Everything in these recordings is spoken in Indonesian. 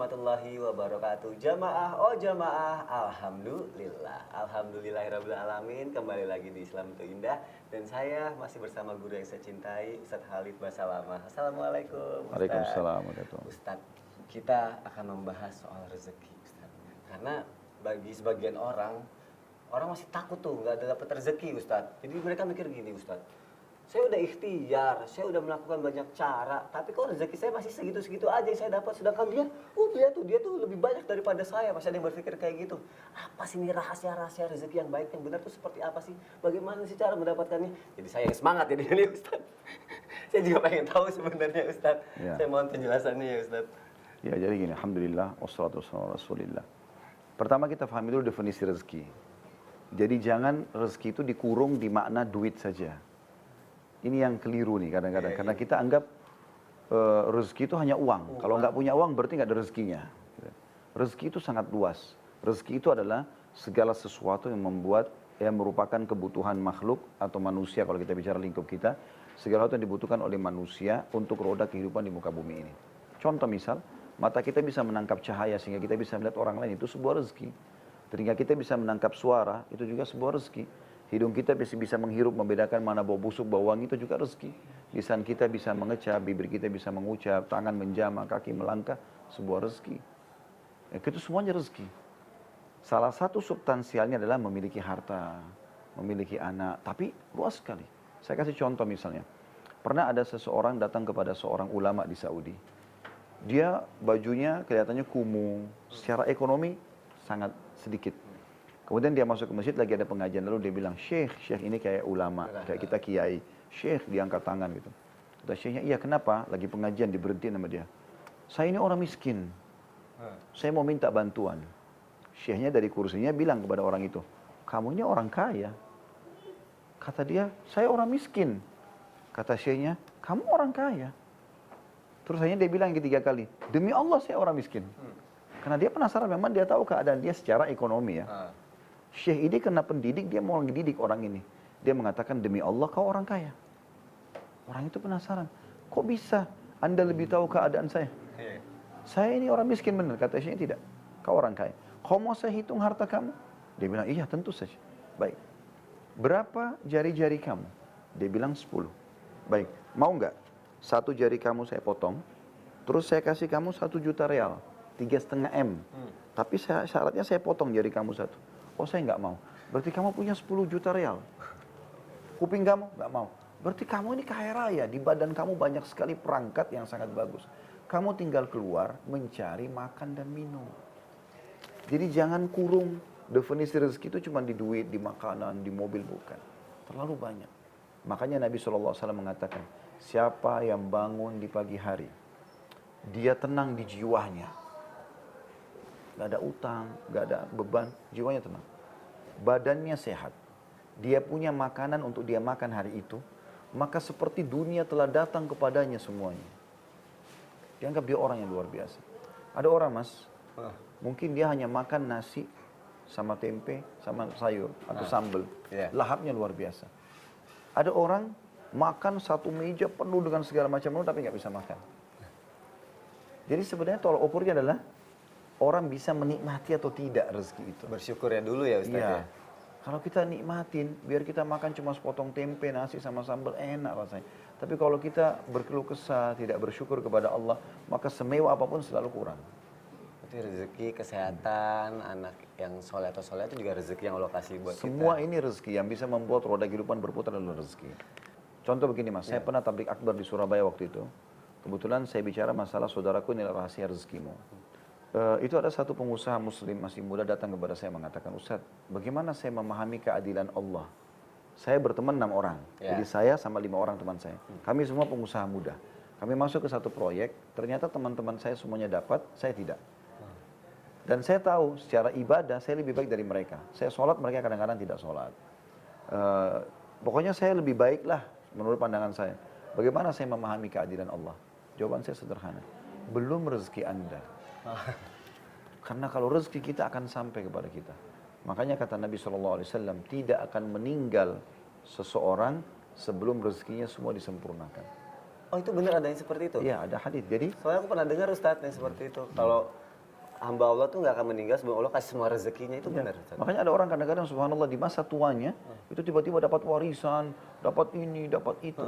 warahmatullahi wabarakatuh. Jamaah, oh jamaah, alhamdulillah. Alhamdulillahirabbil alamin. Kembali lagi di Islam itu Indah dan saya masih bersama guru yang saya cintai, Ustadz Khalid Basalamah. Assalamualaikum, Ustadz. Waalaikumsalam warahmatullahi. Ustadz, kita akan membahas soal rezeki, Ustadz. Karena bagi sebagian orang masih takut tuh nggak ada dapat rezeki, Ustadz. Jadi mereka mikir gini, Ustadz. Saya udah ikhtiar, saya udah melakukan banyak cara, tapi kok rezeki saya masih segitu-segitu aja yang saya dapat. Sedangkan dia tuh lebih banyak daripada saya. Masih ada yang berpikir kayak gitu. Apa sih ini rahasia-rahasia rezeki yang baik, yang benar tuh seperti apa sih? Bagaimana sih cara mendapatkannya? Jadi saya yang semangat jadi ini, Ustaz. Saya juga pengen tahu sebenarnya, Ustaz. Ya. Saya mohon penjelasannya ya, Ustaz. Ya, jadi gini, alhamdulillah, wassalatu wassalamu ala rasulillah. Pertama kita pahami dulu definisi rezeki. Jadi jangan rezeki itu dikurung di makna duit saja. Ini yang keliru nih kadang-kadang, karena kita anggap rezeki itu hanya uang. Kalau nggak punya uang berarti nggak ada rezekinya. Rezeki itu sangat luas. Rezeki itu adalah segala sesuatu yang merupakan kebutuhan makhluk atau manusia kalau kita bicara lingkup kita. Segala sesuatu yang dibutuhkan oleh manusia untuk roda kehidupan di muka bumi ini. Contoh misal, mata kita bisa menangkap cahaya sehingga kita bisa melihat orang lain, itu sebuah rezeki. Telinga kita bisa menangkap suara, itu juga sebuah rezeki. Hidung kita bisa menghirup, membedakan mana bau busuk, bau wangi, itu juga rezeki. Lisan kita bisa mengecap, bibir kita bisa mengucap, tangan menjama, kaki melangkah, sebuah rezeki. Itu semuanya rezeki. Salah satu substansialnya adalah memiliki harta, memiliki anak, tapi luas sekali. Saya kasih contoh misalnya. Pernah ada seseorang datang kepada seorang ulama di Saudi. Dia bajunya kelihatannya kumuh, secara ekonomi sangat sedikit. Kemudian dia masuk ke masjid, lagi ada pengajian, lalu dia bilang, Syekh ini kayak ulama, kayak kita kiai. Syekh, diangkat tangan gitu. Kata Syekhnya, iya kenapa? Lagi pengajian, diberhentiin sama dia. Saya ini orang miskin, saya mau minta bantuan. Syekhnya dari kursinya bilang kepada orang itu, kamu ini orang kaya. Kata dia, saya orang miskin. Kata Syekhnya, kamu orang kaya. Terus akhirnya dia bilang ketiga kali, demi Allah saya orang miskin. Karena dia penasaran, memang dia tahu keadaan dia secara ekonomi ya. Syekh ini kena pendidik, dia mau mendidik orang ini. Dia mengatakan, demi Allah kau orang kaya. Orang itu penasaran, kok bisa Anda lebih tahu keadaan saya? Saya ini orang miskin benar, kata Syekh tidak. Kau orang kaya. Kau mau saya hitung harta kamu? Dia bilang, iya tentu saja. Baik. Berapa jari-jari kamu? Dia bilang 10. Baik, mau nggak? 1 jari kamu saya potong, terus saya kasih kamu 1 juta real, 3,5 M. Tapi syaratnya saya potong jari kamu 1. Oh saya nggak mau. Berarti kamu punya 10 juta real. Kuping kamu nggak mau. Berarti kamu ini kaya raya. Di badan kamu banyak sekali perangkat yang sangat bagus. Kamu tinggal keluar mencari makan dan minum. Jadi jangan kurung. Definisi rezeki itu cuma di duit, di makanan, di mobil, bukan. Terlalu banyak. Makanya Nabi SAW mengatakan, siapa yang bangun di pagi hari, dia tenang di jiwanya. Gak ada utang, gak ada beban, jiwanya tenang. Badannya sehat. Dia punya makanan untuk dia makan hari itu, maka seperti dunia telah datang kepadanya semuanya. Dianggap dia orang yang luar biasa. Ada orang mas, mungkin dia hanya makan nasi sama tempe, sama sayur atau sambal. Lahapnya luar biasa. Ada orang makan 1 meja penuh dengan segala macam menu tapi nggak bisa makan. Jadi sebenarnya tolak ukurnya adalah orang bisa menikmati atau tidak rezeki itu. Bersyukur ya dulu ya Ustaz ya. Kalau kita nikmatin, biar kita makan cuma sepotong tempe, nasi sama sambal, enak rasanya. Tapi kalau kita berkeluh kesah, tidak bersyukur kepada Allah, maka semewah apapun selalu kurang. Itu rezeki, kesehatan, anak yang soleh atau soleh itu juga rezeki yang Allah kasih buat kita. Semua ini rezeki yang bisa membuat roda kehidupan berputar adalah rezeki. Contoh begini mas, saya pernah tablik akbar di Surabaya waktu itu. Kebetulan saya bicara masalah saudaraku ini rahasia rezekimu. Itu ada satu pengusaha muslim masih muda datang kepada saya mengatakan, Ustadz, bagaimana saya memahami keadilan Allah? Saya berteman 6 orang, jadi saya sama 5 orang teman saya. Kami semua pengusaha muda. Kami masuk ke satu proyek, ternyata teman-teman saya semuanya dapat, saya tidak. Dan saya tahu secara ibadah saya lebih baik dari mereka. Saya sholat, mereka kadang-kadang tidak sholat. Pokoknya saya lebih baik lah menurut pandangan saya. Bagaimana saya memahami keadilan Allah? Jawaban saya sederhana, belum rezeki Anda. Karena kalau rezeki kita akan sampai kepada kita. Makanya kata Nabi SAW, tidak akan meninggal seseorang sebelum rezekinya semua disempurnakan. Oh itu benar ada yang seperti itu? Iya ada hadis. Jadi soalnya aku pernah dengar Ustadz yang seperti itu. Kalau hamba Allah tuh nggak akan meninggal sebelum Allah kasih semua rezekinya, itu benar. Ustaz. Makanya ada orang kadang-kadang subhanallah di masa tuanya itu tiba-tiba dapat warisan, dapat ini, dapat itu.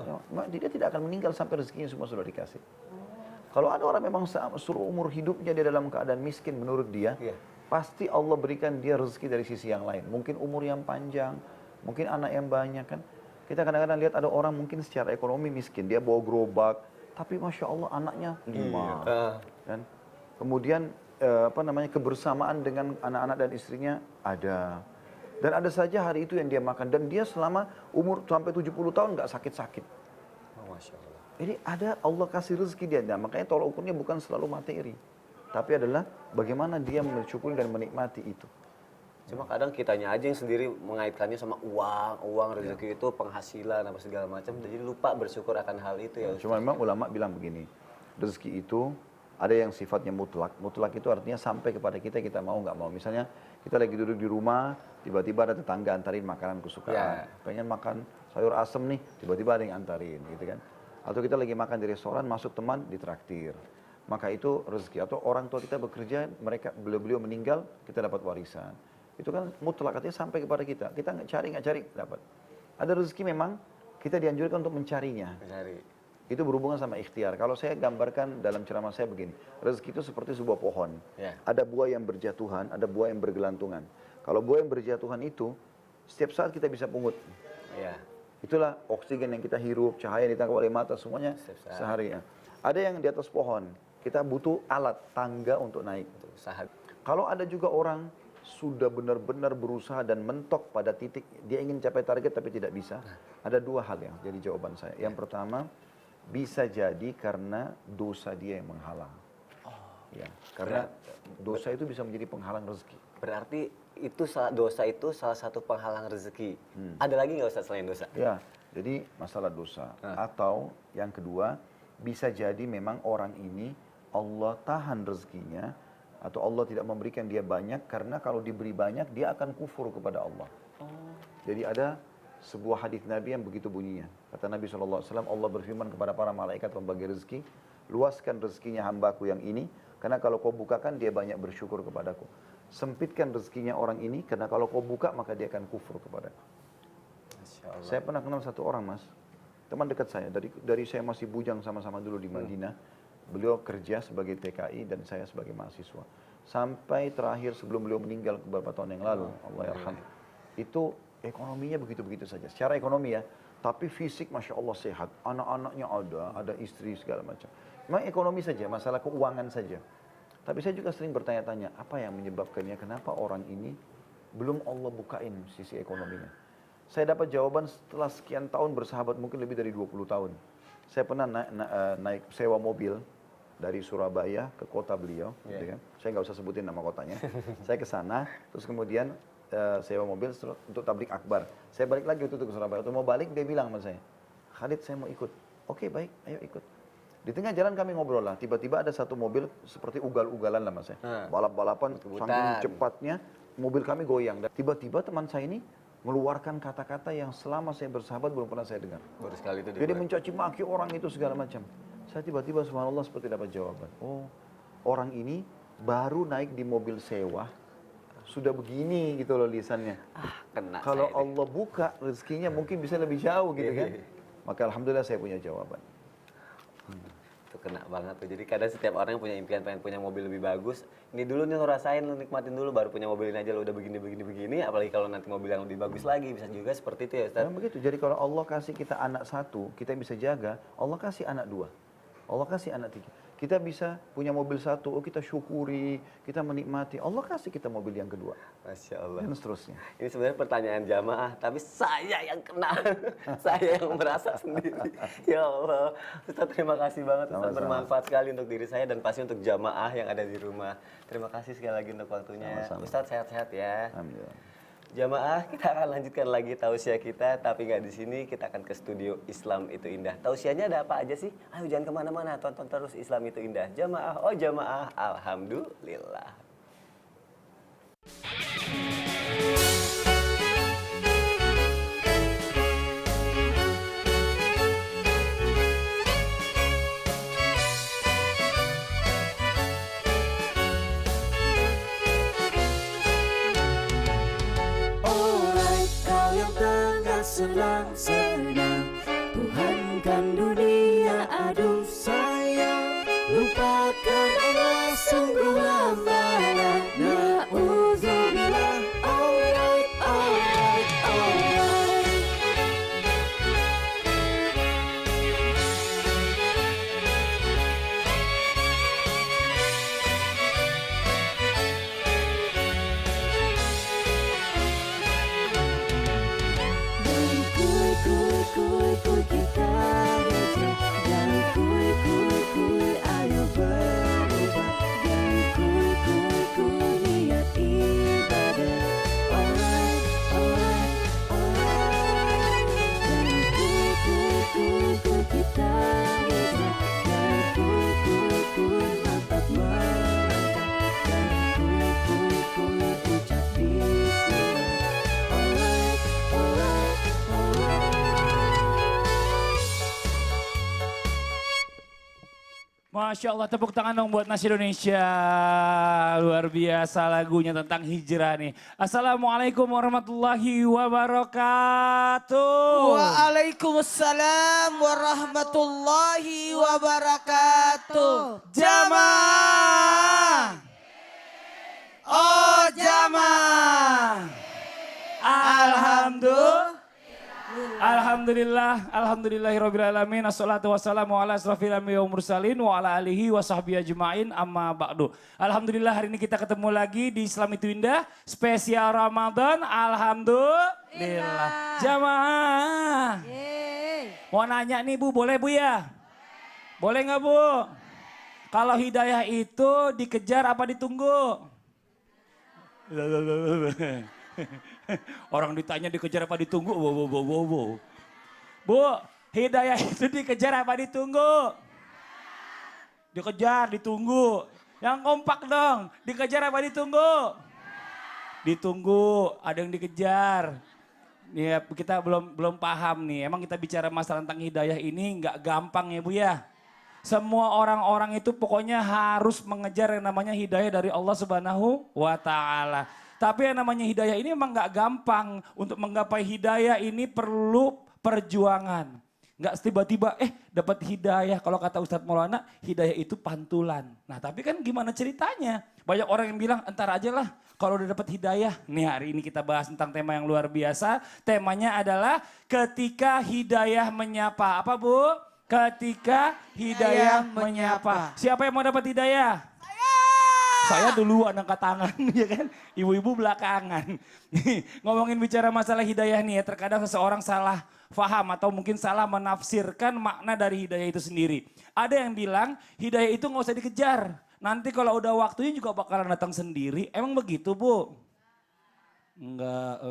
Dia tidak akan meninggal sampai rezekinya semua sudah dikasih. Kalau ada orang memang seluruh umur hidupnya dia dalam keadaan miskin menurut dia, Iya. pasti Allah berikan dia rezeki dari sisi yang lain. Mungkin umur yang panjang, mungkin anak yang banyak kan. Kita kadang-kadang lihat ada orang mungkin secara ekonomi miskin, dia bawa gerobak, tapi Masya Allah anaknya 5. Kan? Kemudian kebersamaan dengan anak-anak dan istrinya ada. Dan ada saja hari itu yang dia makan. Dan dia selama umur sampai 70 tahun nggak sakit-sakit. Oh, Masya Allah. Jadi ada Allah kasih rezeki dia. Nah, makanya tolak ukurnya bukan selalu materi. Tapi adalah bagaimana dia mensyukuri dan menikmati itu. Cuma kadang kitanya aja yang sendiri mengaitkannya sama uang rezeki itu penghasilan apa segala macam. Jadi lupa bersyukur akan hal itu ya. Cuma memang ulama bilang begini, rezeki itu ada yang sifatnya mutlak. Mutlak itu artinya sampai kepada kita mau nggak mau. Misalnya kita lagi duduk di rumah, tiba-tiba ada tetangga antarin makanan kesukaan. Pengen makan sayur asem nih, tiba-tiba ada yang antarin gitu kan. Atau kita lagi makan di restoran, masuk teman ditraktir. Maka itu rezeki. Atau orang tua kita bekerja, beliau meninggal, kita dapat warisan. Itu kan mutlak, artinya sampai kepada kita. Kita nggak cari, dapat. Ada rezeki memang, kita dianjurkan untuk mencarinya. Itu berhubungan sama ikhtiar. Kalau saya gambarkan dalam ceramah saya begini, rezeki itu seperti sebuah pohon. Ada buah yang berjatuhan, ada buah yang bergelantungan. Kalau buah yang berjatuhan itu, setiap saat kita bisa pungut. Itulah oksigen yang kita hirup, cahaya yang ditangkap oleh mata, semuanya sehari. Ada yang di atas pohon, kita butuh alat, tangga untuk naik. Kalau ada juga orang sudah benar-benar berusaha dan mentok pada titik, dia ingin capai target tapi tidak bisa. Ada 2 hal yang jadi jawaban saya. Yang pertama, bisa jadi karena dosa dia yang menghalang. Karena dosa itu bisa menjadi penghalang rezeki. Berarti dosa itu salah satu penghalang rezeki. Ada lagi nggak Ustaz selain dosa? Ya, jadi masalah dosa. Atau yang kedua, bisa jadi memang orang ini Allah tahan rezekinya atau Allah tidak memberikan dia banyak karena kalau diberi banyak dia akan kufur kepada Allah. Jadi ada sebuah hadis Nabi yang begitu bunyinya. Kata Nabi SAW, Allah berfirman kepada para malaikat pembagi rezeki, luaskan rezekinya hambaku yang ini, karena kalau kau bukakan dia banyak bersyukur kepadaku. Sempitkan rezekinya orang ini, karena kalau kau buka maka dia akan kufur kepadaku. Saya pernah kenal satu orang mas, teman dekat saya, dari saya masih bujang sama-sama dulu di Madinah. Beliau kerja sebagai TKI dan saya sebagai mahasiswa. Sampai terakhir sebelum beliau meninggal beberapa tahun yang lalu, Allah yarham. Itu ekonominya begitu-begitu saja. Secara ekonomi ya, tapi fisik Masya Allah sehat. Anak-anaknya ada istri segala macam. Memang ekonomi saja, masalah keuangan saja. Tapi saya juga sering bertanya-tanya, apa yang menyebabkannya, kenapa orang ini belum Allah bukain sisi ekonominya. Saya dapat jawaban setelah sekian tahun bersahabat, mungkin lebih dari 20 tahun. Saya pernah naik sewa mobil dari Surabaya ke kota beliau. Gitu kan. Saya nggak usah sebutin nama kotanya. Saya ke sana, terus kemudian sewa mobil untuk tablik akbar. Saya balik lagi waktu itu ke Surabaya. Waktu mau balik dia bilang sama saya, Khalid saya mau ikut. Oke baik, ayo ikut. Di tengah jalan kami ngobrol lah, tiba-tiba ada satu mobil seperti ugal-ugalan lah mas saya. Balap-balapan, saking cepatnya mobil kami goyang. Dan tiba-tiba teman saya ini mengeluarkan kata-kata yang selama saya bersahabat belum pernah saya dengar. Baru sekali itu. Jadi mencaci maki orang itu segala macam. Saya tiba-tiba subhanallah seperti dapat jawaban. Oh, orang ini baru naik di mobil sewa, sudah begini gitu loh lisannya. Kalau Allah buka rezekinya mungkin bisa lebih jauh gitu kan. Maka alhamdulillah saya punya jawaban. Itu kena banget tuh. Jadi kadang setiap orang yang punya impian pengen punya mobil lebih bagus, ini dulu nih lo rasain, lo nikmatin dulu, baru punya mobil ini aja lo udah begini. Apalagi kalau nanti mobil yang lebih bagus lagi, bisa juga seperti itu ya Ustaz. Memang begitu. Jadi kalau Allah kasih kita anak 1, kita bisa jaga. Allah kasih anak 2. Allah kasih anak 3. Kita bisa punya mobil 1, oh kita syukuri, kita menikmati. Allah kasih kita mobil yang kedua. Masya Allah. Dan seterusnya. Ini sebenarnya pertanyaan jamaah, tapi saya yang kena. Saya yang merasa sendiri. Ya Allah. Ustaz terima kasih banget. Ustaz bermanfaat sekali untuk diri saya dan pasti untuk jamaah yang ada di rumah. Terima kasih sekali lagi untuk waktunya. Sama-sama. Ustaz sehat-sehat ya. Alhamdulillah. Jamaah, kita akan lanjutkan lagi tausiah kita, tapi nggak di sini. Kita akan ke studio Islam Itu Indah. Tausiahnya ada apa aja sih? Ayo jangan kemana-mana, tonton terus Islam Itu Indah. Jamaah, oh jamaah, alhamdulillah. bersenang-senang. Tuhankan dunia, aduh sayang, lupakan Allah sungguh lamanya. Na'udzubillah, alright, alright, alright. Dan kuy kita hijrah. Dan kuy ayo berubah. Dan kuy niat ibadah. Alright, alright, alright. Dan kuy kita hijrah. Dan kuy mantap melangkah. Dan kuy ucap bismillah. Alright, alright, alright. Masya Allah, tepuk tangan dong buat Nasi Indonesia. Luar biasa lagunya tentang hijrah nih. Assalamualaikum warahmatullahi wabarakatuh. Waalaikumsalam warahmatullahi wabarakatuh. Jamaah. Oh jamaah. Alhamdulillahirrabbilalamin. Assalatu wassalamu ala asrafil anbiya wal mursalin wa ala alihi wa sahbihi ajma'in amma ba'du. Alhamdulillah hari ini kita ketemu lagi di Islam Itu Indah spesial Ramadan. Alhamdulillah. Jamaah. Mau nanya nih Bu, boleh Bu ya? Boleh nggak Bu? Kalau hidayah itu dikejar apa ditunggu? Orang ditanya dikejar apa ditunggu? Bu, hidayah itu dikejar apa ditunggu? Dikejar, ditunggu. Yang kompak dong, dikejar apa ditunggu? Ditunggu, ada yang dikejar. Ya, kita belum paham nih. Emang kita bicara masalah tentang hidayah ini nggak gampang ya Bu ya. Semua orang-orang itu pokoknya harus mengejar yang namanya hidayah dari Allah Subhanahu wa Ta'ala. Tapi yang namanya hidayah ini emang gak gampang. Untuk menggapai hidayah ini perlu perjuangan. Gak tiba-tiba dapat hidayah. Kalau kata Ustadz Maulana, hidayah itu pantulan. Nah tapi kan gimana ceritanya? Banyak orang yang bilang entar aja lah kalau udah dapat hidayah. Nih hari ini kita bahas tentang tema yang luar biasa. Temanya adalah ketika hidayah menyapa. Apa Bu? Ketika hidayah menyapa. Siapa yang mau dapat hidayah? Saya duluan angkat tangan, ya kan? Ibu-ibu belakangan. Ngomongin bicara masalah hidayah nih ya, terkadang seseorang salah faham atau mungkin salah menafsirkan makna dari hidayah itu sendiri. Ada yang bilang hidayah itu nggak usah dikejar. Nanti kalau udah waktunya juga bakalan datang sendiri. Emang begitu Bu? Enggak.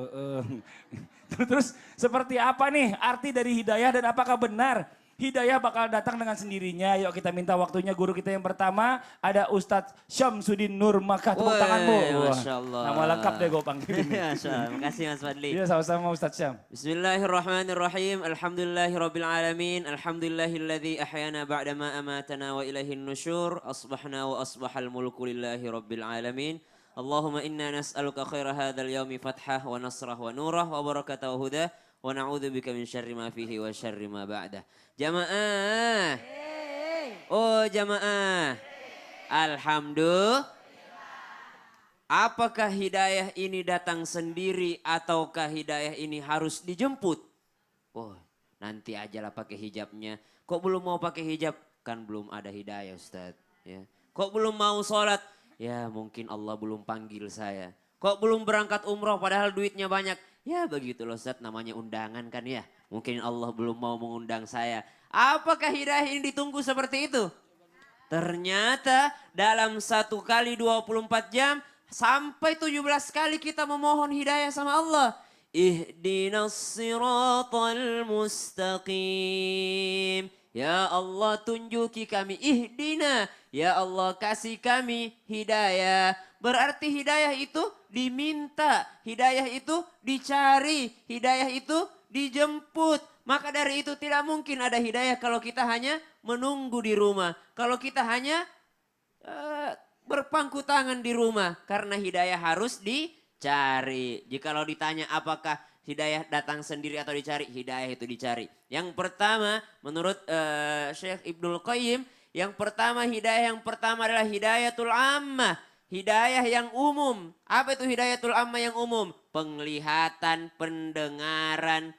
Terus seperti apa nih arti dari hidayah dan apakah benar? Hidayah bakal datang dengan sendirinya. Yuk kita minta waktunya guru kita yang pertama. Ada Ustadz Syamsuddin Nur Makkah. Tepuk tangan Bu. Masya Allah. Nama lengkap deh gue panggil. Masya Allah. Makasih Mas Fadli. Iya sama-sama Ustadz Syam. Bismillahirrahmanirrahim. Alhamdulillahirrabbilalamin. Alhamdulillahilladzi ahyana ba'dama amatana wa ilaihin nusyur. Asbahna wa asbahal mulku lillahi rabbil alamin. Allahumma inna nas'aluka khaira hadzal yaumi fathah wa nasrah wa nurah wa barakatah wa hudah. Wa na'udzubika min syarri ma fihi wa syarri ma ba'dah. Jamaah. Oh jamaah. Alhamdulillah. Apakah hidayah ini datang sendiri ataukah hidayah ini harus dijemput? Oh, nanti ajalah pakai hijabnya. Kok belum mau pakai hijab? Kan belum ada hidayah Ustaz. Ya. Kok belum mau sholat? Ya mungkin Allah belum panggil saya. Kok belum berangkat umroh padahal duitnya banyak? Ya begitu loh Ustaz, namanya undangan kan ya. Mungkin Allah belum mau mengundang saya. Apakah hidayah ini ditunggu seperti itu? Ternyata dalam 1 kali 24 jam sampai 17 kali kita memohon hidayah sama Allah. Ihdinas siratal mustaqim. Ya Allah tunjuki kami ihdina. Ya Allah kasih kami hidayah. Berarti hidayah itu diminta. Hidayah itu dicari. Hidayah itu dijemput. Maka dari itu tidak mungkin ada hidayah kalau kita hanya menunggu di rumah. Kalau kita hanya berpangku tangan di rumah. Karena hidayah harus dicari. Jikalau ditanya apakah hidayah datang sendiri atau dicari? Hidayah itu dicari. Yang pertama menurut Syekh Ibnul Qayyim, yang pertama hidayah yang pertama adalah hidayatul ammah. Hidayah yang umum. Apa itu hidayatul ammah yang umum? Penglihatan, pendengaran,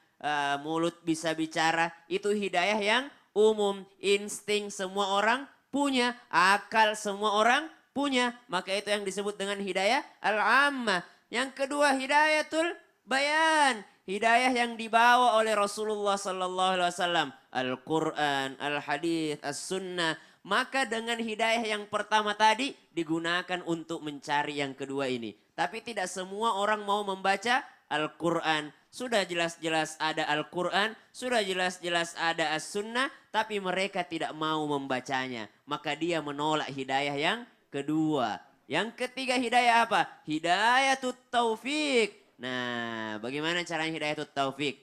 mulut bisa bicara. Itu hidayah yang umum. Insting semua orang punya. Akal semua orang punya. Maka itu yang disebut dengan hidayah al-ammah. Yang kedua hidayatul bayan. Hidayah yang dibawa oleh Rasulullah sallallahu alaihi wasallam. Al-Quran, Al-Hadith, As-Sunnah. Maka dengan hidayah yang pertama tadi digunakan untuk mencari yang kedua ini. Tapi tidak semua orang mau membaca Al-Quran. Sudah jelas-jelas ada Al-Quran, sudah jelas-jelas ada As-Sunnah, tapi mereka tidak mau membacanya. Maka dia menolak hidayah yang kedua. Yang ketiga hidayah apa? Hidayatut taufik. Nah, bagaimana caranya hidayatut taufik?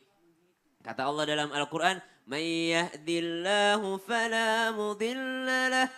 Kata Allah dalam Al-Quran, "Man yahdillahu fala mudilla lah,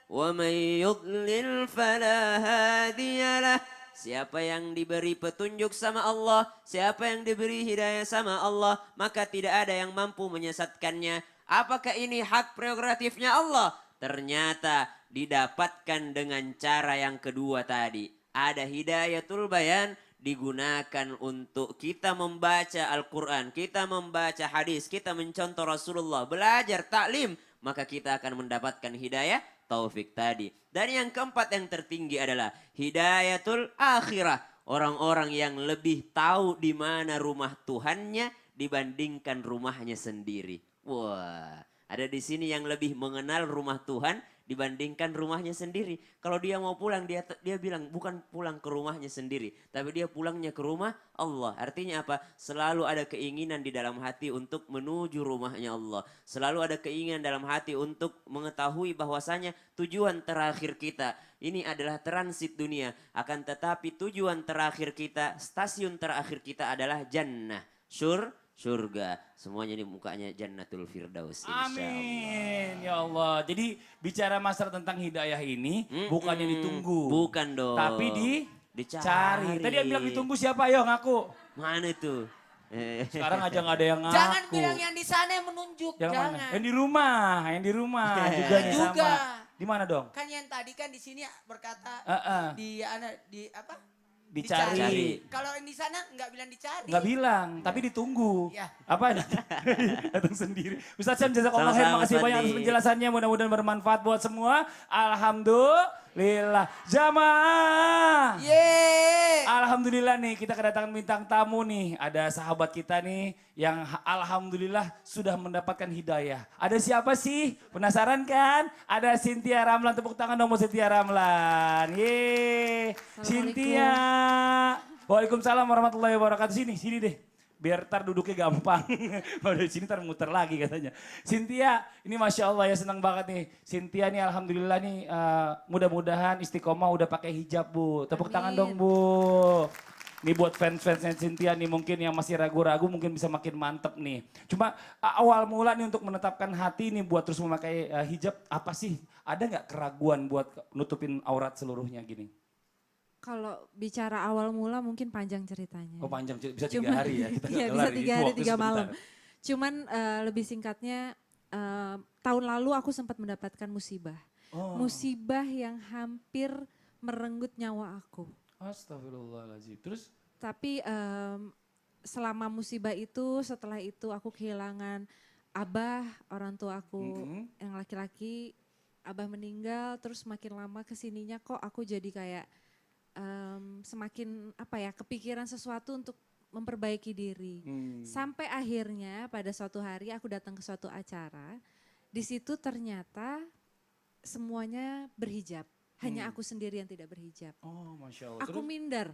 wa man yudlil fala hadiyalah." Siapa yang diberi petunjuk sama Allah, siapa yang diberi hidayah sama Allah, maka tidak ada yang mampu menyesatkannya. Apakah ini hak prerogatifnya Allah? Ternyata didapatkan dengan cara yang kedua tadi. Ada hidayatul bayan, digunakan untuk kita membaca Al-Quran, kita membaca hadis, kita mencontoh Rasulullah, belajar taklim, maka kita akan mendapatkan hidayah taufik tadi. Dan yang keempat yang tertinggi adalah hidayatul akhirah. Orang-orang yang lebih tahu di mana rumah Tuhannya dibandingkan rumahnya sendiri. Wah, ada di sini yang lebih mengenal rumah Tuhan dibandingkan rumahnya sendiri. Kalau dia mau pulang, dia bilang bukan pulang ke rumahnya sendiri, tapi dia pulangnya ke rumah Allah. Artinya apa? Selalu ada keinginan di dalam hati untuk menuju rumahnya Allah. Selalu ada keinginan dalam hati untuk mengetahui bahwasanya tujuan terakhir kita ini adalah transit dunia. Akan tetapi tujuan terakhir kita, stasiun terakhir kita adalah jannah, surga. Semuanya di mukanya Jannatul Firdaus. Amin. Ya Allah. Jadi bicara masalah tentang hidayah ini bukannya ditunggu. Bukan dong. Tapi dicari. Tadi yang bilang ditunggu siapa? Ayo ngaku. Mana itu? Sekarang aja nggak ada yang ngaku. Jangan bilang yang di sana yang menunjuk, Yang jangan. mana? Yang di rumah juga nih Juga. sama. Di mana dong? Kan yang tadi kan di sini berkata di apa? Dicari. Kalau yang di sana nggak bilang dicari. Nggak bilang, tapi ditunggu. Ya. Apa? Datang sendiri. Ustaz Syam, jazakallah khair. Sama-sama, Makasih banyak atas Sandi. penjelasannya. Mudah-mudahan bermanfaat buat semua. Alhamdulillah. Jamaah. Yeay. Alhamdulillah nih kita kedatangan bintang tamu nih. Ada sahabat kita nih yang alhamdulillah sudah mendapatkan hidayah. Ada siapa sih? Penasaran kan? Ada Cynthia Ramlan. Tepuk tangan dong buat Cynthia Ramlan. Yeay. Cynthia. Waalaikumsalam warahmatullahi wabarakatuh. Sini deh. Biar ntar duduknya gampang. Kalau dari sini ntar muter lagi katanya. Cynthia, ini Masya Allah ya senang banget nih. Cynthia nih Alhamdulillah nih mudah-mudahan istiqomah udah pakai hijab Bu. Tepuk tangan dong Bu. Ini buat fans-fansnya Cynthia nih mungkin yang masih ragu-ragu mungkin bisa makin mantep nih. Cuma awal mula nih untuk menetapkan hati nih buat terus memakai hijab apa sih? Ada nggak keraguan buat nutupin aurat seluruhnya gini? Kalau bicara awal mula mungkin panjang ceritanya. Oh panjang, bisa 3 Cuman- hari ya? Kita Iya nggak bisa kelar, 3 itu hari waktu 3 malam. sebentar. Cuman lebih singkatnya tahun lalu aku sempat mendapatkan musibah. Oh. Musibah yang hampir merenggut nyawa aku. Astagfirullahaladzim. Terus? Tapi selama musibah itu, setelah itu aku kehilangan abah, orang tua aku yang laki-laki, abah meninggal, terus makin lama kesininya kok aku jadi kayak semakin kepikiran sesuatu untuk memperbaiki diri. Sampai akhirnya pada suatu hari aku datang ke suatu acara, di situ ternyata semuanya berhijab, hanya aku sendiri yang tidak berhijab. Oh Masya Allah. Aku minder,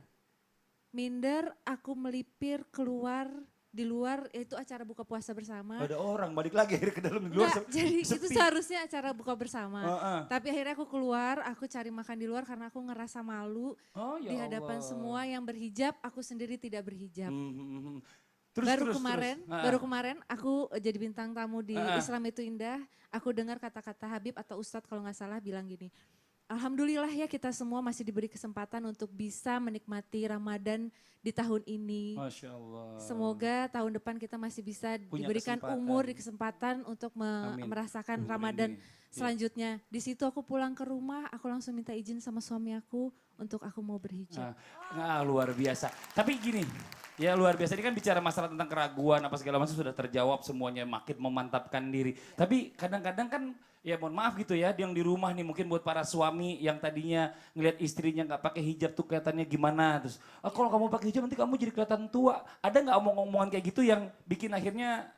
aku melipir keluar di luar, itu acara buka puasa bersama. Gak ada orang, balik lagi akhirnya ke dalam di luar. Enggak, jadi itu sepi. seharusnya acara buka bersama. Heeh. Tapi akhirnya aku keluar, aku cari makan di luar karena aku ngerasa malu Oh, ya di hadapan Allah. semua yang berhijab, aku sendiri tidak berhijab. Terus, baru terus. kemarin aku jadi bintang tamu di Heeh. Islam itu Indah, aku dengar kata-kata Habib atau Ustadz kalau nggak salah bilang gini, Alhamdulillah ya kita semua masih diberi kesempatan untuk bisa menikmati Ramadan di tahun ini. Masya Allah. Semoga tahun depan kita masih bisa Punya diberikan kesempatan. umur, kesempatan untuk Amin. merasakan Umur Ramadan ini. Iya. selanjutnya. Di situ aku pulang ke rumah, aku langsung minta izin sama suami aku untuk aku mau berhijab. Luar biasa. Tapi gini, ya luar biasa. Ini kan bicara masalah tentang keraguan apa segala macam sudah terjawab semuanya, makin memantapkan diri. Tapi kadang-kadang kan ya mohon maaf gitu ya, yang di rumah nih mungkin buat para suami yang tadinya ngelihat istrinya nggak pakai hijab tuh kelihatannya gimana. Terus kalau kamu pakai hijab nanti kamu jadi kelihatan tua. Ada nggak omong-omongan kayak gitu yang bikin akhirnya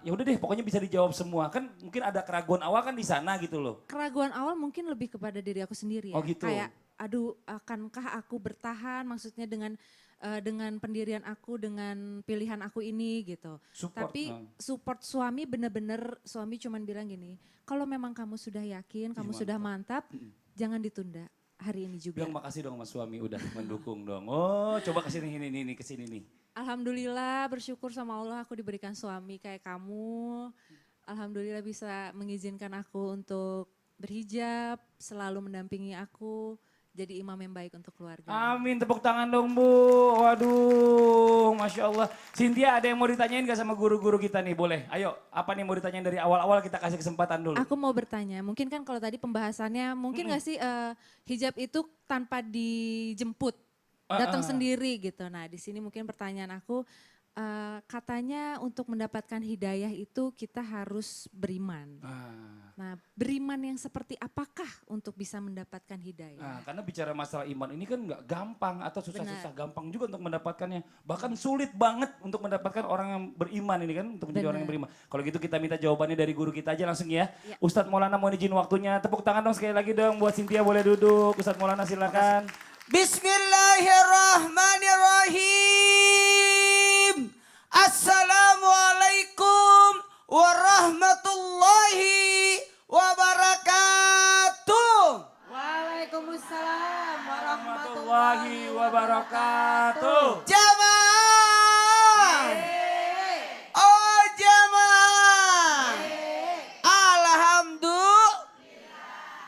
ya udah deh pokoknya bisa dijawab semua. Kan mungkin ada keraguan awal kan di sana gitu loh. Keraguan awal mungkin lebih kepada diri aku sendiri ya. Oh gitu. Kayak aduh akankah aku bertahan maksudnya dengan pendirian aku, dengan pilihan aku ini gitu. Support, Tapi support suami bener-bener suami cuman bilang gini, kalau memang kamu sudah yakin, kamu sudah mantap, jangan ditunda hari ini juga. Bilang makasih dong mas suami udah mendukung dong. Oh coba kesini ini kesini nih. Alhamdulillah bersyukur sama Allah aku diberikan suami kayak kamu. Alhamdulillah bisa mengizinkan aku untuk berhijab, selalu mendampingi aku. Jadi imam yang baik untuk keluarga. Amin, tepuk tangan dong Bu. Waduh, Masya Allah. Cynthia ada yang mau ditanyain gak sama guru-guru kita nih? Boleh, ayo apa nih mau ditanyain dari awal-awal kita kasih kesempatan dulu. Aku mau bertanya, mungkin kan kalau tadi pembahasannya, mungkin gak sih hijab itu tanpa dijemput, datang sendiri gitu. Nah di sini mungkin pertanyaan aku, katanya untuk mendapatkan hidayah itu kita harus beriman. Nah beriman yang seperti apakah untuk bisa mendapatkan hidayah? Nah, karena bicara masalah iman ini kan nggak gampang atau susah-susah gampang juga untuk mendapatkannya. Bahkan sulit banget untuk mendapatkan orang yang beriman ini kan, untuk menjadi orang yang beriman. Kalau gitu kita minta jawabannya dari guru kita aja langsung ya. Ustadz Maulana mau izin waktunya, tepuk tangan dong sekali lagi dong buat Cynthia, boleh duduk. Ustadz Maulana silakan. Bismillahirrahmanirrahim. Assalamualaikum warahmatullahi wabarakatuh. Waalaikumsalam Warahmatullahi wabarakatuh. Jamaah. Oh jamaah.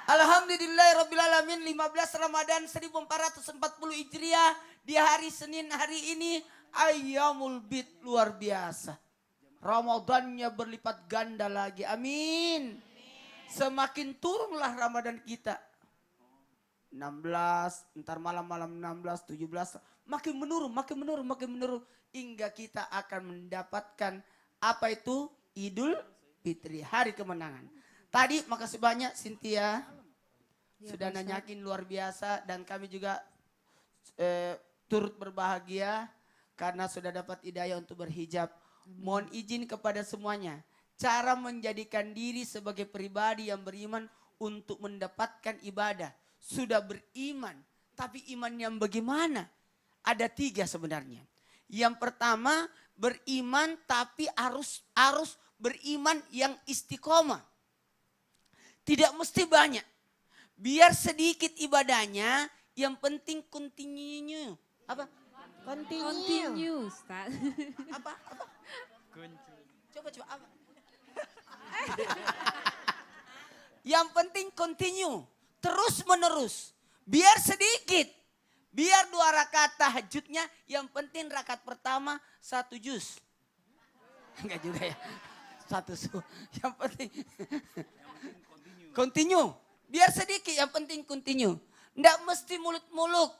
Alhamdulillahirrabbilalamin 15 Ramadan 1440 Hijriah di hari Senin hari ini Ayyamul Bid luar biasa. Ramadannya berlipat ganda lagi. Amin. Semakin turunlah Ramadan kita. 16, ntar malam-malam 16, 17. Makin menurun. Hingga kita akan mendapatkan apa itu? Idul Fitri, hari kemenangan. Tadi makasih banyak Cynthia. Sudah nanyakin luar biasa. Dan kami juga turut berbahagia. Karena sudah dapat hidayah untuk berhijab. Mohon izin kepada semuanya. Cara menjadikan diri sebagai pribadi yang beriman untuk mendapatkan ibadah. Sudah beriman. Tapi iman yang bagaimana? Ada 3 sebenarnya. Yang pertama beriman tapi harus beriman yang istiqomah. Tidak mesti banyak. Biar sedikit ibadahnya, yang penting continue. Apa? Continue, Ustaz. Apa? Coba apa? Yang penting continue. Terus menerus. Biar sedikit. Biar 2 rakaat tahajudnya. Yang penting rakaat pertama 1 juz. Enggak juga ya. 1 subuh. Yang penting. Continue. Biar sedikit yang penting continue. Enggak mesti muluk-muluk.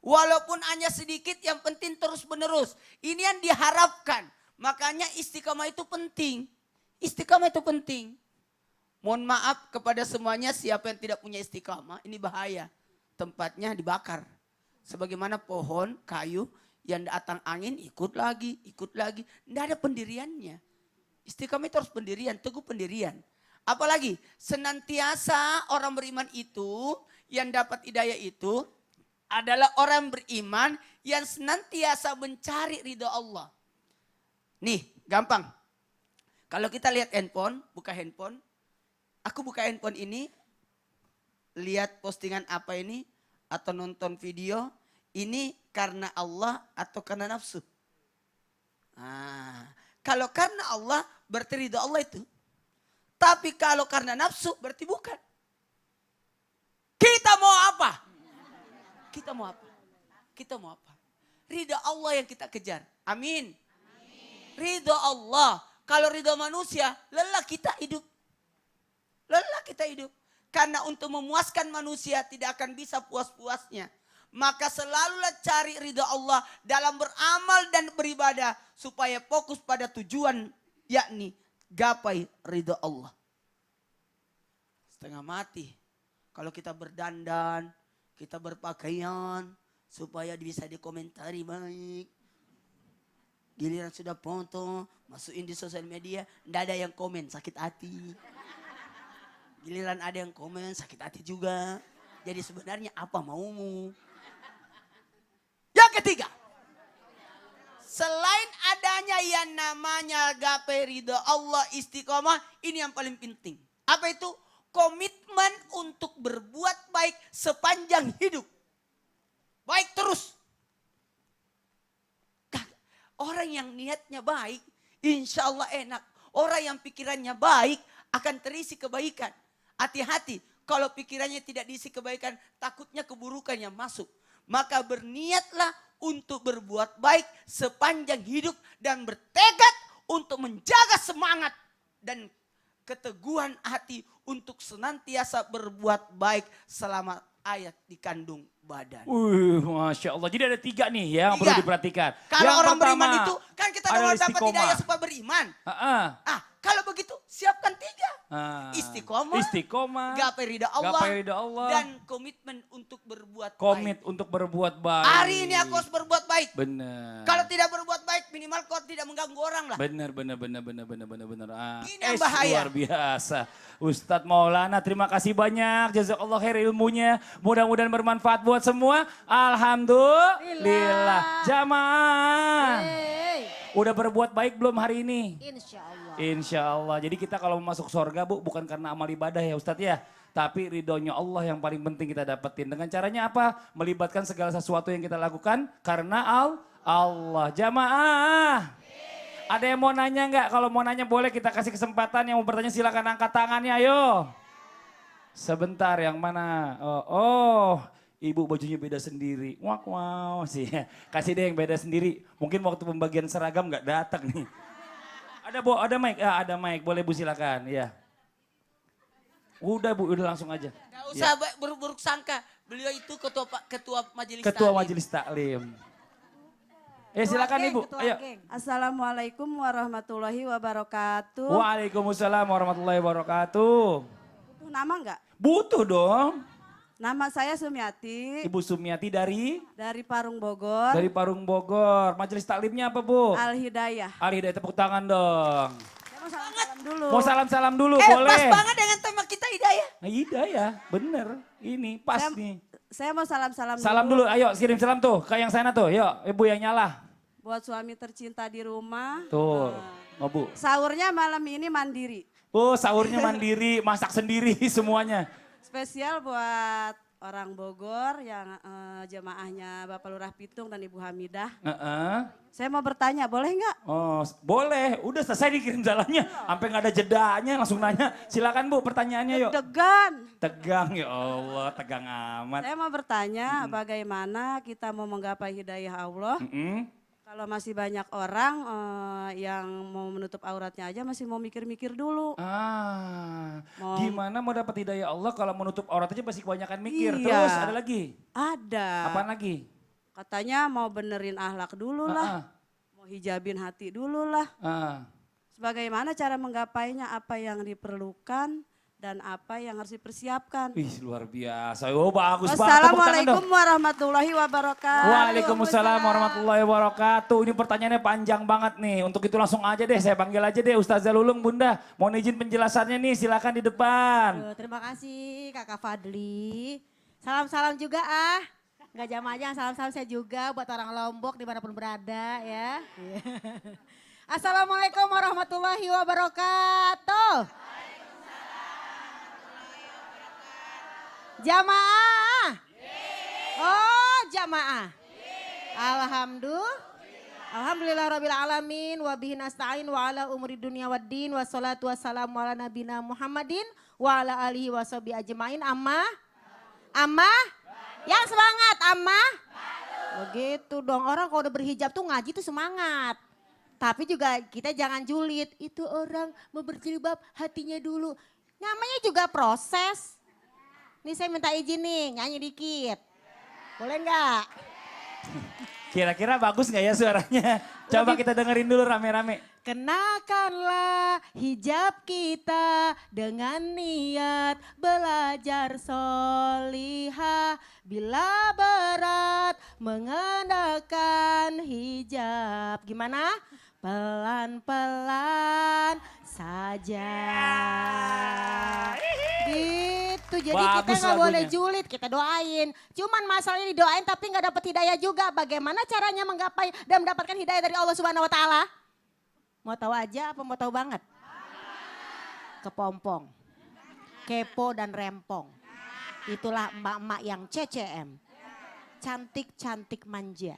Walaupun hanya sedikit yang penting terus menerus. Ini yang diharapkan. Makanya istiqamah itu penting. Istiqamah itu penting. Mohon maaf kepada semuanya siapa yang tidak punya istiqamah. Ini bahaya. Tempatnya dibakar. Sebagaimana pohon, kayu yang datang angin ikut lagi. Tidak ada pendiriannya. Istiqamah itu harus pendirian, teguh pendirian. Apalagi senantiasa orang beriman itu yang dapat hidayah itu adalah orang beriman yang senantiasa mencari ridho Allah. Nih, gampang. Kalau kita lihat handphone, buka handphone. Aku buka handphone ini, lihat postingan apa ini, atau nonton video, ini karena Allah atau karena nafsu. Nah, kalau karena Allah, berarti ridho Allah itu. Tapi kalau karena nafsu, berarti bukan. Kita mau apa? Kita mau apa? Kita mau apa? Ridha Allah yang kita kejar. Amin. Ridha Allah. Kalau ridha manusia, lelah kita hidup. Lelah kita hidup. Karena untuk memuaskan manusia tidak akan bisa puas-puasnya. Maka selalulah cari ridha Allah dalam beramal dan beribadah. Supaya fokus pada tujuan, yakni gapai ridha Allah. Setengah mati. Kalau kita berdandan, kita berpakaian, supaya bisa dikomentari baik. Giliran sudah foto, masukin di sosial media, ndak ada yang komen, sakit hati. Giliran ada yang komen, sakit hati juga. Jadi sebenarnya apa maumu? Yang ketiga, selain adanya yang namanya gapai ridha Allah, istiqomah, ini yang paling penting. Apa itu? Komitmen untuk berbuat baik sepanjang hidup. Baik terus. Orang yang niatnya baik, insya Allah enak. Orang yang pikirannya baik akan terisi kebaikan. Hati-hati, kalau pikirannya tidak diisi kebaikan, takutnya keburukan yang masuk. Maka berniatlah untuk berbuat baik sepanjang hidup dan bertekad untuk menjaga semangat dan keteguhan hati untuk senantiasa berbuat baik selama ayat dikandung badan. Masya Allah. Jadi ada 3 nih ya yang perlu diperhatikan. Kalau Yang orang pertama beriman itu, kan kita adalah dapat istiqomah. hidayah supaya beriman. Kalau begitu siapkan 3. Istiqomah, gapai ridha Allah, gapai ridha Allah, dan komitmen untuk berbuat komit baik. untuk berbuat baik. Hari ini aku harus berbuat baik. Benar. Kalau tidak berbuat baik, minimal kau tidak mengganggu orang lah. Benar. Ini yang bahaya. Luar biasa. Ustadz Maulana, terima kasih banyak. Jazakallah khair ilmunya. Mudah-mudahan bermanfaat buat semua. Alhamdulillah. Jamaah. Udah berbuat baik belum hari ini? Insya Allah. Insya Allah. Jadi kita kalau mau masuk surga Bu, bukan karena amal ibadah ya Ustadz ya. Tapi ridhonya Allah yang paling penting kita dapetin. Dengan caranya apa? Melibatkan segala sesuatu yang kita lakukan karena Allah. Jamaah. Ada yang mau nanya nggak? Kalau mau nanya boleh kita kasih kesempatan. Yang mau bertanya silakan angkat tangannya, ayo. Sebentar, yang mana? Ibu bajunya beda sendiri. Wow sih. Kasih deh yang beda sendiri. Mungkin waktu pembagian seragam nggak datang nih. Ada mic? Ada mic. Boleh Bu silakan. Ya. Udah Bu, udah langsung aja. Gak usah buruk-buruk sangka. Beliau itu ketua majelis Ketua taklim. Majelis Taklim. Silakan Ibu. Ayo. Assalamualaikum warahmatullahi wabarakatuh. Waalaikumsalam warahmatullahi wabarakatuh. Butuh nama enggak? Butuh dong. Nama saya Sumiati. Ibu Sumiati dari Parung Bogor. Dari Parung Bogor. Majelis taklimnya apa Bu? Al Hidayah. Al Hidayah, tepuk tangan dong. Saya mau salam-salam dulu. Mau salam-salam dulu boleh. Pas banget dengan tema kita hidayah. Nah, hidayah, bener. Ini pas nih. Saya mau salam-salam Salam dulu, ayo kirim salam tuh ke yang sana tuh. Yuk, Ibu yang nyala. Buat suami tercinta di rumah. Tuh, mau Bu. Sahurnya malam ini mandiri. Oh, sahurnya mandiri, masak sendiri semuanya. Spesial buat orang Bogor yang jemaahnya Bapak Lurah Pitung dan Ibu Hamidah. Saya mau bertanya, boleh nggak? Oh, boleh. Udah selesai dikirim jalannya. Sampai nggak ada jedanya, langsung nanya. Silakan Bu, pertanyaannya yuk. Degan. Tegang, ya Allah, tegang amat. Saya mau bertanya, bagaimana kita mau menggapai hidayah Allah? Kalau masih banyak orang yang mau menutup auratnya aja masih mau mikir-mikir dulu. Gimana mau dapat hidayah Allah kalau menutup aurat aja masih kebanyakan mikir. Iya. Terus ada lagi? Ada. Apaan lagi? Katanya mau benerin akhlak dulu lah. Mau hijabin hati dulu lah. Sebagaimana cara menggapainya, apa yang diperlukan dan apa yang harus dipersiapkan. Wih, luar biasa. Oh, bagus banget. Wassalamualaikum warahmatullahi wabarakatuh. Waalaikumsalam warahmatullahi wabarakatuh. Ini pertanyaannya panjang banget nih. Untuk itu langsung aja deh, saya panggil aja deh Ustazah Lulung, Bunda. Mohon izin penjelasannya nih, silakan di depan. Terima kasih Kakak Fadli. Salam-salam juga Nggak jamaah aja, salam-salam saya juga buat orang Lombok dimanapun berada ya. Assalamualaikum warahmatullahi wabarakatuh. Jamaah. Oh, jamaah. Alhamdulillah rabbil alamin wa bihi nasta'in wa ala umuri dunya waddin wassalatu wassalamu ala nabina Muhammadin wa ala alihi washabihi ajmain. Amma Amma? Yang semangat, Amma? Begitu dong, orang kalau udah berhijab tuh ngaji tuh semangat. Tapi juga kita jangan julid, itu orang mau berjilbab hatinya dulu. Namanya juga proses. Nih saya minta izin nih, nyanyi dikit. Boleh nggak? Kira-kira bagus nggak ya suaranya? Coba kita dengerin dulu rame-rame. Kenakanlah hijab kita dengan niat belajar solihah. Bila berat mengenakan hijab. Gimana? Pelan-pelan saja. Gitu, jadi kita Bagus nggak boleh lagunya. julid, kita doain. Cuman masalahnya didoain tapi nggak dapat hidayah juga. Bagaimana caranya menggapai dan mendapatkan hidayah dari Allah Subhanahu Wa Taala? Mau tahu aja apa mau tahu banget? Kepompong, kepo dan rempong. Itulah emak-emak yang CCM. Cantik-cantik manja.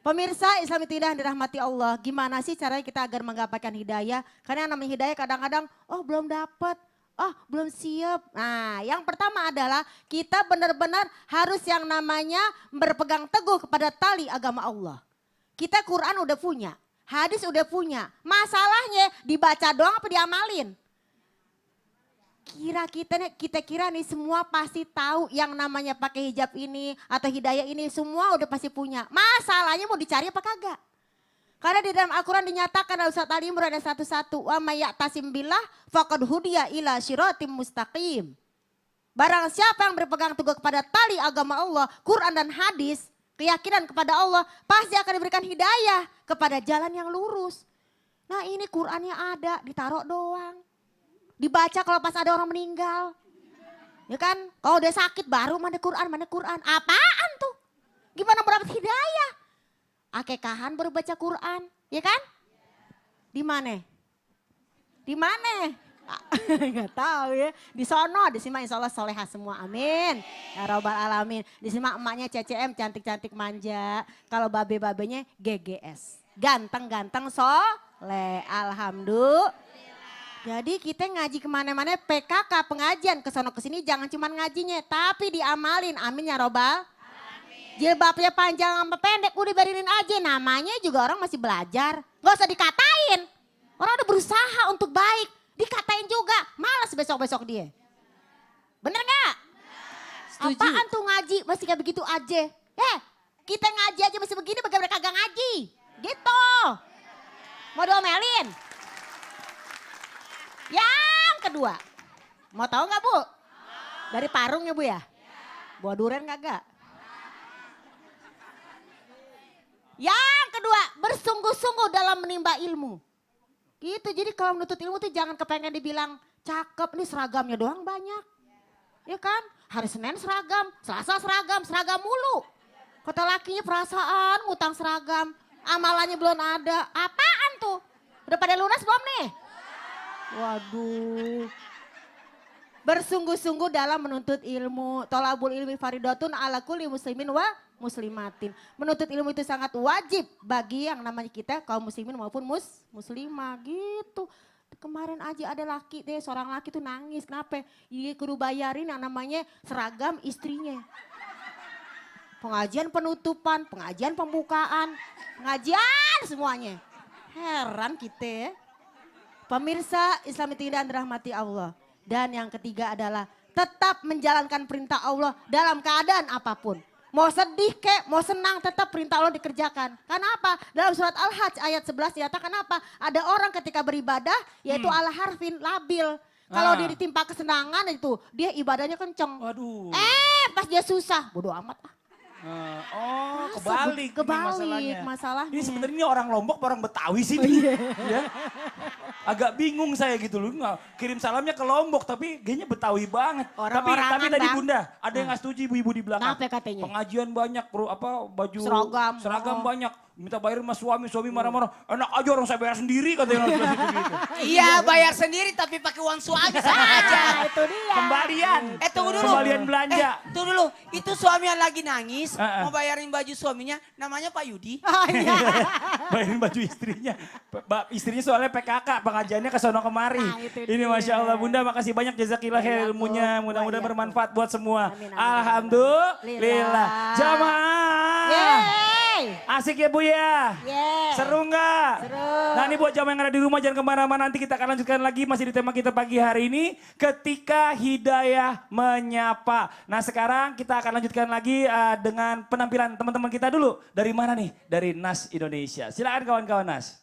Pemirsa Islam Tidak dirahmati Allah, gimana sih caranya kita agar menggapaikan hidayah? Karena yang namanya hidayah kadang-kadang, oh belum dapat, oh belum siap. Nah yang pertama adalah kita benar-benar harus yang namanya berpegang teguh kepada tali agama Allah. Kita Quran udah punya, hadis udah punya. Masalahnya dibaca doang apa diamalin? Kita kira nih semua pasti tahu yang namanya pakai hijab ini atau hidayah ini semua udah pasti punya. Masalahnya mau dicari apa kagak? Karena di dalam Al-Quran dinyatakan dalam surat Al-Imran ayat 11, wa may ya'tasim billah faqad hudiya ila syiratim mustaqim. Barang siapa yang berpegang teguh kepada tali agama Allah, Quran dan hadis, keyakinan kepada Allah, pasti akan diberikan hidayah kepada jalan yang lurus. Nah ini Qurannya ada, ditaruh doang. Dibaca kalau pas ada orang meninggal. Ya kan? Kalau udah sakit baru mana Quran, mana Quran. Apaan tuh? Gimana mendapat hidayah? Akekahan baru baca Quran, ya kan? Di mana? Di mana? Gak tahu ya. Di sono, di sini insya Allah solehah semua. Amin. Ya Rabbal Alamin. Di sini emaknya CCM cantik-cantik manja. Kalau babe-babenya GGS. Ganteng-ganteng soleh. Alhamdulillah. Jadi kita ngaji kemana-mana PKK pengajian kesono kesini jangan cuma ngajinya tapi diamalin. Amin ya Robbal. Jilbabnya panjang sama pendek udah biarin aja, namanya juga orang masih belajar. Gak usah dikatain. Orang udah berusaha untuk baik, dikatain juga. Malas besok-besok dia. Bener gak? Setuju. Apaan tuh ngaji masih kayak begitu aja. Kita ngaji aja masih begini bagaimana kagak ngaji. Gitu. Mau diomelin? Yang kedua, mau tahu nggak Bu? Dari Parung ya Bu ya? Buah durian kagak? Yang kedua, bersungguh-sungguh dalam menimba ilmu. Gitu, jadi kalau menuntut ilmu tuh jangan kepengen dibilang cakep, nih seragamnya doang banyak. Ya kan? Hari Senin seragam, Selasa seragam, seragam mulu. Kata lakinya perasaan ngutang seragam, amalannya belum ada. Apaan tuh? Udah pada lunas belum nih? Waduh. Bersungguh-sungguh dalam menuntut ilmu. Tolabul ilmi faridatun ala kulli muslimin wa muslimatin. Menuntut ilmu itu sangat wajib bagi yang namanya kita kaum muslimin maupun muslimah gitu. Kemarin aja ada laki deh, seorang laki tuh nangis. Kenapa? Dia kudu bayarin yang namanya seragam istrinya. Pengajian penutupan, pengajian pembukaan, pengajian semuanya. Heran kita ya. Pemirsa Islam Tidak dirahmati Allah. Dan yang ketiga adalah tetap menjalankan perintah Allah dalam keadaan apapun. Mau sedih kek, mau senang tetap perintah Allah dikerjakan. Karena apa? Dalam surat Al-Hajj ayat 11 dinyatakan apa? Ada orang ketika beribadah yaitu ala harfin labil. Kalau dia ditimpa kesenangan itu dia ibadahnya kenceng. Waduh. Pas dia susah, bodo amat ah. Oh, Masa kebalik, nih kebalik masalahnya. Ini sebenarnya ini orang Lombok apa orang Betawi sih nih? Ya. Agak bingung saya gitu loh. Kirim salamnya ke Lombok tapi kayaknya Betawi banget. Orang-orangan, tapi tadi Bang. Bunda, ada yang nggak setuju ibu-ibu di belakang. Kenapa katanya? Pengajian banyak, bro, baju Seragam. banyak. Minta bayar sama suami marah-marah. Enak aja orang saya bayar sendiri katanya. Gitu. Iya bayar sendiri tapi pakai uang suami sama aja. Itu dia. Kembalian. Tunggu dulu. Kembalian belanja. Tunggu dulu, itu suami yang lagi nangis habis mau bayarin baju suaminya, namanya Pak Yudi. Bayarin baju istrinya. Istrinya soalnya PKK, pengajiannya ke sono kemari. Nah, itu Ini dia. Masya Allah Bunda, makasih banyak jazakillah khair ilmunya. Mudah-mudahan Wa bermanfaat buat semua. Amin, amin, Alhamdulillah. Jamaah. Yeay. Asik ya Bu ya? Yeay. Seru nggak? Seru. Nah ini buat jamaah yang ada di rumah jangan kemana-mana, nanti kita akan lanjutkan lagi masih di tema kita pagi hari ini. Ketika hidayah menyapa. Nah sekarang kita akan lanjutkan lagi dengan penampilan teman-teman kita dulu. Dari mana nih? Dari Nas Indonesia. Silakan kawan-kawan Nas.